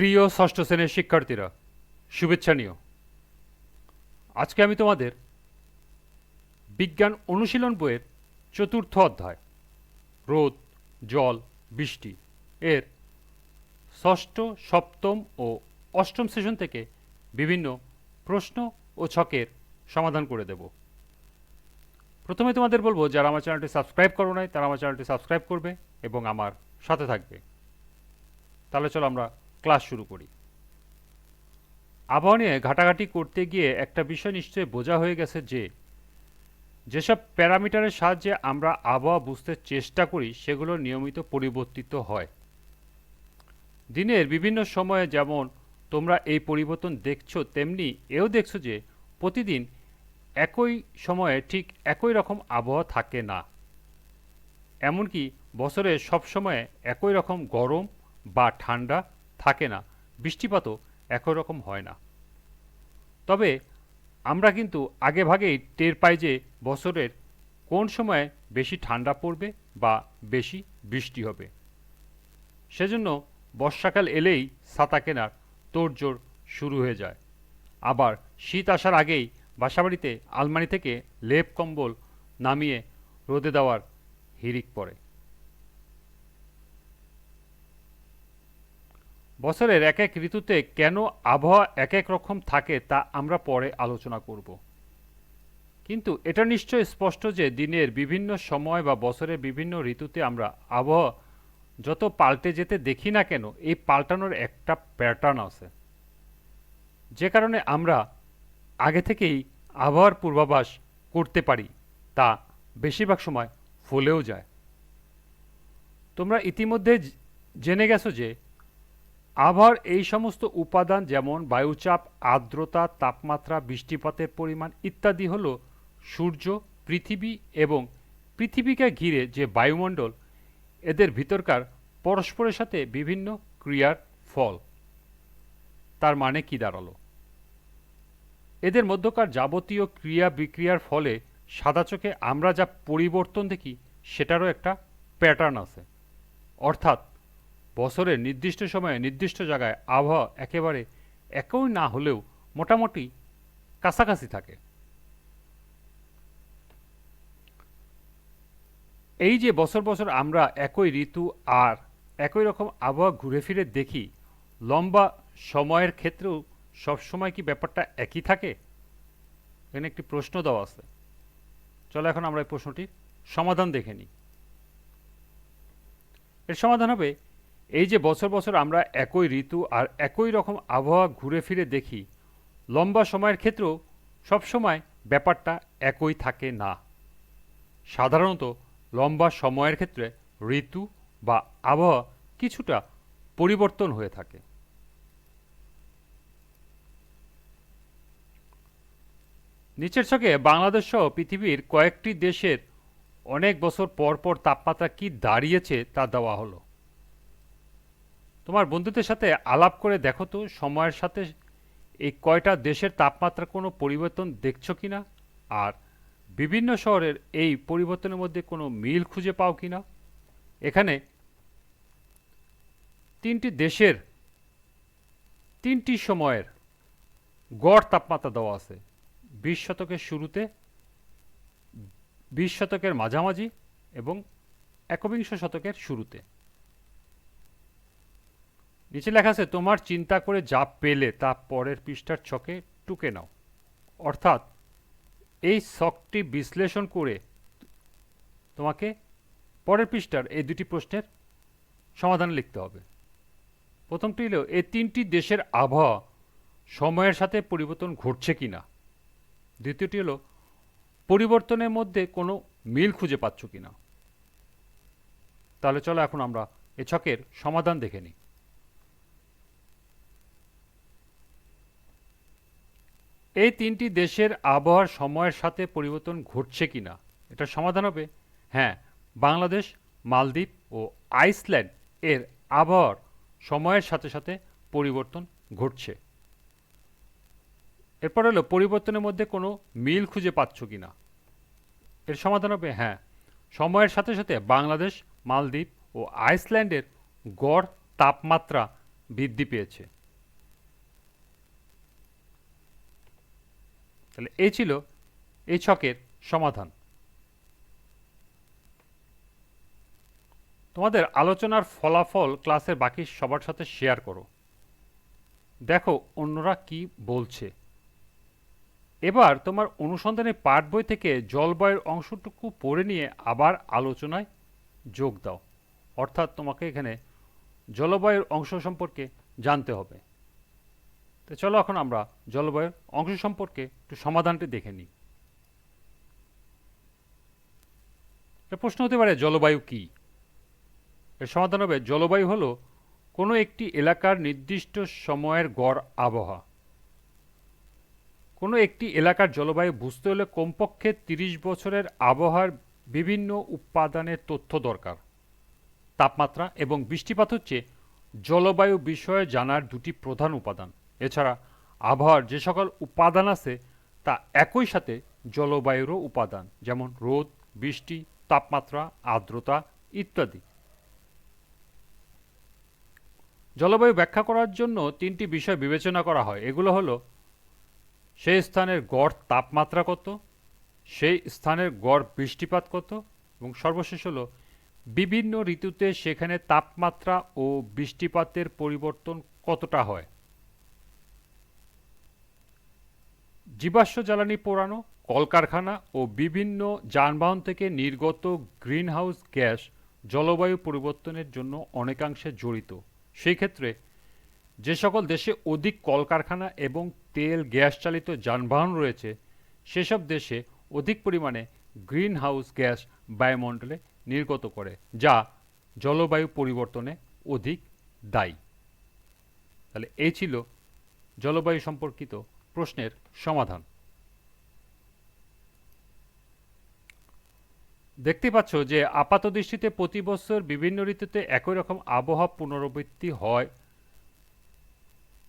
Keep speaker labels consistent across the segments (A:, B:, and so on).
A: প্রিয় ষষ্ঠ শ্রেণীর শিক্ষার্থীরা, শুভেচ্ছা নিও। আজকে আমি তোমাদের বিজ্ঞান অনুশীলন বইয়ের চতুর্থ অধ্যায় রোদ, জল, বৃষ্টি এর ষষ্ঠ, সপ্তম ও অষ্টম সেশন থেকে বিভিন্ন প্রশ্ন ও ছকের সমাধান করে দেব। প্রথমে তোমাদের বলবো, যারা আমার চ্যানেলটি সাবস্ক্রাইব করো নাই তারা আমার চ্যানেলটি সাবস্ক্রাইব করবে এবং আমার সাথে থাকবে। তাহলে চলো আমরা ক্লাস শুরু করি। আবহাওয়া নিয়ে ঘাটাঘাটি করতে গিয়ে একটা বিষয় নিশ্চয়ই বোঝা হয়ে গেছে যে যেসব প্যারামিটারের সাহায্যে আমরা আবহাওয়া বুঝতে চেষ্টা করি সেগুলো নিয়মিত পরিবর্তিত হয়। দিনের বিভিন্ন সময়ে যেমন তোমরা এই পরিবর্তন দেখছো, তেমনি এও দেখছো যে প্রতিদিন একই সময়ে ঠিক একই রকম আবহাওয়া থাকে না। এমনকি বছরে সব সময়ে একই রকম গরম বা ঠান্ডা থাকে না, বৃষ্টিপাতও একই রকম হয় না। তবে আমরা কিন্তু আগেভাগেই টের পাই যে বছরের কোন সময়ে বেশি ঠান্ডা পড়বে বা বেশি বৃষ্টি হবে। সেজন্য বর্ষাকাল এলেই ছাতা কেনার তোড়জোড় শুরু হয়ে যায়। আবার শীত আসার আগেই বাসাবাড়িতে আলমারি থেকে লেপ কম্বল নামিয়ে রোদে দেওয়ার হিড়িক পড়ে। বছরের এক এক ঋতুতে কেন আবহাওয়া এক এক রকম থাকে তা আমরা পরে আলোচনা করব। কিন্তু এটা নিশ্চয়ই স্পষ্ট যে দিনের বিভিন্ন সময় বা বছরের বিভিন্ন ঋতুতে আমরা আবহাওয়া যত পাল্টে যেতে দেখি না কেন, এই পাল্টানোর একটা প্যাটার্ন আছে, যে কারণে আমরা আগে থেকেই আবহাওয়ার পূর্বাভাস করতে পারি, তা বেশিরভাগ সময় ফলেও যায়। তোমরা ইতিমধ্যে জেনে গেছো যে আবহাওয়ার এই সমস্ত উপাদান যেমন বায়ুচাপ, আর্দ্রতা, তাপমাত্রা, বৃষ্টিপাতের পরিমাণ ইত্যাদি হলো সূর্য, পৃথিবী এবং পৃথিবীকে ঘিরে যে বায়ুমণ্ডল, এদের ভিতরকার পরস্পরের সাথে বিভিন্ন ক্রিয়ার ফল। তার মানে কি দাঁড়ালো? এদের মধ্যকার যাবতীয় ক্রিয়া বিক্রিয়ার ফলে সাদা চোখে আমরা যা পরিবর্তন দেখি সেটারও একটা প্যাটার্ন আছে। অর্থাৎ বছরের নির্দিষ্ট সময়ে নির্দিষ্ট জায়গায় আবহাওয়া একেবারে একই না হলেও মোটামুটি কাছাকাছি থাকে। এই যে বছর বছর আমরা একই ঋতু আর একই রকম আবহাওয়া ঘুরে ফিরে দেখি, লম্বা সময়ের ক্ষেত্রেও সবসময় কি ব্যাপারটা একই থাকে? এখানে একটি প্রশ্ন দেওয়া আছে। চলো এখন আমরা এই প্রশ্নটির সমাধান দেখে নিই। এর সমাধান হবে, এই যে বছর বছর আমরা একই ঋতু আর একই রকম আবহাওয়া ঘুরে ফিরে দেখি, লম্বা সময়ের ক্ষেত্রেও সবসময় ব্যাপারটা একই থাকে না। সাধারণত লম্বা সময়ের ক্ষেত্রে ঋতু বা আবহাওয়া কিছুটা পরিবর্তন হয়ে থাকে। নিচের ছকে বাংলাদেশ সহ পৃথিবীর কয়েকটি দেশের অনেক বছর পর পর তাপমাত্রা কি দাঁড়িয়েছে তা দেওয়া হলো। তোমার বন্ধুদের সাথে আলাপ করে দেখো তো সময়ের সাথে এই কয়টা দেশের তাপমাত্রা কোনো পরিবর্তন দেখছো কিনা, আর বিভিন্ন শহরের এই পরিবর্তনের মধ্যে কোনো মিল খুঁজে পাও কিনা। এখানে তিনটি দেশের তিনটি সময়ের গড় তাপমাত্রা দেওয়া আছে: 20 শতকের শুরুতে, 20 শতকের মাঝামাঝি এবং একবিংশ শতকের শুরুতে। নিচে লেখা আছে, তোমার চিন্তা করে যা পেলে তা পরের পৃষ্ঠার ছকে টুকে নাও। অর্থাৎ এই ছকটি বিশ্লেষণ করে তোমাকে পরের পৃষ্ঠার এই দুটি প্রশ্নের সমাধান লিখতে হবে। প্রথমটি হলো, এই তিনটি দেশের আবহাওয়া সময়ের সাথে পরিবর্তন ঘটছে কিনা। দ্বিতীয়টি হলো, পরিবর্তনের মধ্যে কোনো মিল খুঁজে পাচ্ছ কিনা। তাহলে চলো এখন আমরা এই ছকের সমাধান দেখে নিই। এই তিনটি দেশের আবহাওয়ার সময়ের সাথে পরিবর্তন ঘটছে কিনা, এটা সমাধান হবে হ্যাঁ, বাংলাদেশ, মালদ্বীপ ও আইসল্যান্ড এর আবহাওয়ার সময়ের সাথে সাথে পরিবর্তন ঘটছে। এরপর হলো, পরিবর্তনের মধ্যে কোনো মিল খুঁজে পাচ্ছ কিনা। এর সমাধান হবে হ্যাঁ, সময়ের সাথে সাথে বাংলাদেশ, মালদ্বীপ ও আইসল্যান্ডের গড় তাপমাত্রা বৃদ্ধি পেয়েছে। তাহলে এই ছিল এই ছকের সমাধান। তোমাদের আলোচনার ফলাফল ক্লাসের বাকি সবার সাথে শেয়ার করো, দেখো অন্যরা কি বলছে। এবার তোমার অনুসন্ধানের পাঠ বই থেকে জলবায়ুর অংশটুকু পড়ে নিয়ে আবার আলোচনায় যোগ দাও, অর্থাৎ তোমাকে এখানে জলবায়ুর অংশ সম্পর্কে জানতে হবে। তো চলো এখন আমরা জলবায়ুর অংশ সম্পর্কে একটু সমাধানটি দেখে নিই। প্রশ্ন হতে পারে জলবায়ু কি? এর সমাধান হবে জলবায়ু হলো কোনো একটি এলাকার নির্দিষ্ট সময়ের গড় আবহাওয়া। কোনো একটি এলাকার জলবায়ু বুঝতে হলে কমপক্ষে 30 বছরের আবহাওয়ার বিভিন্ন উপাদানের তথ্য দরকার। তাপমাত্রা এবং বৃষ্টিপাত হচ্ছে জলবায়ু বিষয়ে জানার দুটি প্রধান উপাদান। এছাড়া আবহাওয়ার যে সকল উপাদান আছে তা একই সাথে জলবায়ুরও উপাদান, যেমন রোদ, বৃষ্টি, তাপমাত্রা, আর্দ্রতা ইত্যাদি। জলবায়ু ব্যাখ্যা করার জন্য 3টি বিষয় বিবেচনা করা হয়। এগুলো হলো সেই স্থানের গড় তাপমাত্রা কত, সেই স্থানের গড় বৃষ্টিপাত কত, এবং সর্বশেষ হলো বিভিন্ন ঋতুতে সেখানে তাপমাত্রা ও বৃষ্টিপাতের পরিবর্তন কতটা হয়। জীবাশ্ম জ্বালানি পোড়ানো, কলকারখানা ও বিভিন্ন যানবাহন থেকে নির্গত গ্রিনহাউস গ্যাস জলবায়ু পরিবর্তনের জন্য অনেকাংশে জড়িত। সেই ক্ষেত্রে যে সকল দেশে অধিক কলকারখানা এবং তেল গ্যাস চালিত যানবাহন রয়েছে সেসব দেশে অধিক পরিমাণে গ্রিনহাউস গ্যাস বায়ুমণ্ডলে নির্গত করে, যা জলবায়ু পরিবর্তনে অধিক দায়ী। তাহলে এই ছিল জলবায়ু সম্পর্কিত প্রশ্নের সমাধান। দেখতে পাচ্ছ যে আপাত দৃষ্টিতে প্রতি বছর বিভিন্ন ঋতুতে একই রকম আবহাওয়া পুনরাবৃত্তি হয়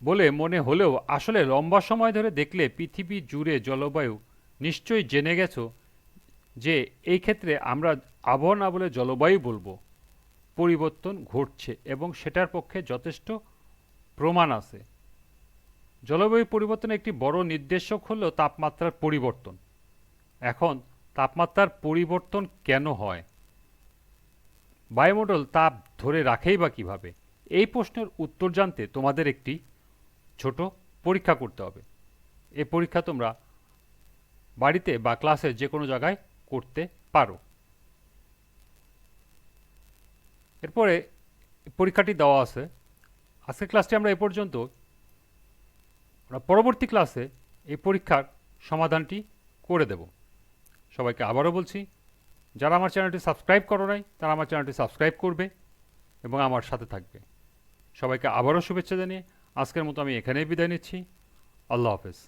A: বলে মনে হলেও আসলে লম্বা সময় ধরে দেখলে পৃথিবী জুড়ে জলবায়ু নিশ্চয়ই জেনে গেছো যে এই ক্ষেত্রে আমরা আবহাওয়া না বলে জলবায়ু বলবো, পরিবর্তন ঘটছে এবং সেটার পক্ষে যথেষ্ট প্রমাণ আছে। জলবায়ু পরিবর্তনের একটি বড় নির্দেশক হলো তাপমাত্রার পরিবর্তন। এখন তাপমাত্রার পরিবর্তন কেন হয়? বায়ুমণ্ডল তাপ ধরে রাখেই বা কীভাবে? এই প্রশ্নের উত্তর জানতে তোমাদের একটি ছোট পরীক্ষা করতে হবে। এই পরীক্ষা তোমরা বাড়িতে বা ক্লাসে যে কোনো জায়গায় করতে পারো। এরপরে পরীক্ষাটি দেওয়া আছে। আজকের ক্লাসটি আমরা এ পর্যন্ত। পরবর্তী ক্লাসে এই পরীক্ষার সমাধানটি করে দেব। সবাইকে আবারও বলছি, যারা আমার চ্যানেলটি সাবস্ক্রাইব করো নাই তারা আমার চ্যানেলটি সাবস্ক্রাইব করবে এবং আমার সাথে থাকবে। সবাইকে আবারও শুভেচ্ছা জানিয়ে আজকের মতো আমি এখানেই বিদায় নিচ্ছি। আল্লাহ হাফেজ।